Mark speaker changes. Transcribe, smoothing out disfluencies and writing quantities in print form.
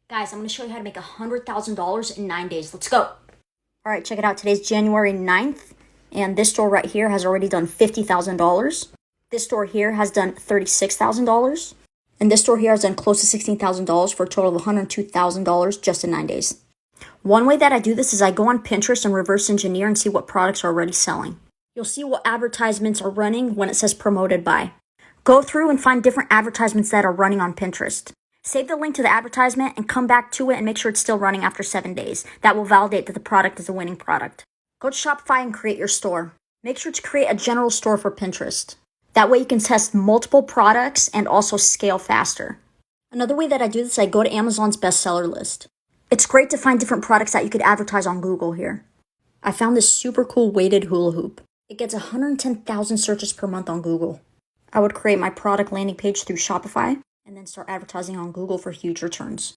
Speaker 1: Guys, I'm going to show you how to make $100,000 in 9 days. Let's go. All right, check it out. Today's January 9th, and this store right here has already done $50,000. This store here has done $36,000. And this store here has done close to $16,000 for a total of $102,000 just in 9 days. One way that I do this is I go on Pinterest and reverse engineer and see what products are already selling. You'll see what advertisements are running when it says promoted by. Go through and find different advertisements that are running on Pinterest. Save the link to the advertisement and come back to it and make sure it's still running after 7 days. That will validate that the product is a winning product. Go to Shopify and create your store. Make sure to create a general store for Pinterest. That way you can test multiple products and also scale faster. Another way that I do this is I go to Amazon's bestseller list. It's great to find different products that you could advertise on Google here. I found this super cool weighted hula hoop. It gets 110,000 searches per month on Google. I would create my product landing page through Shopify and then start advertising on Google for huge returns.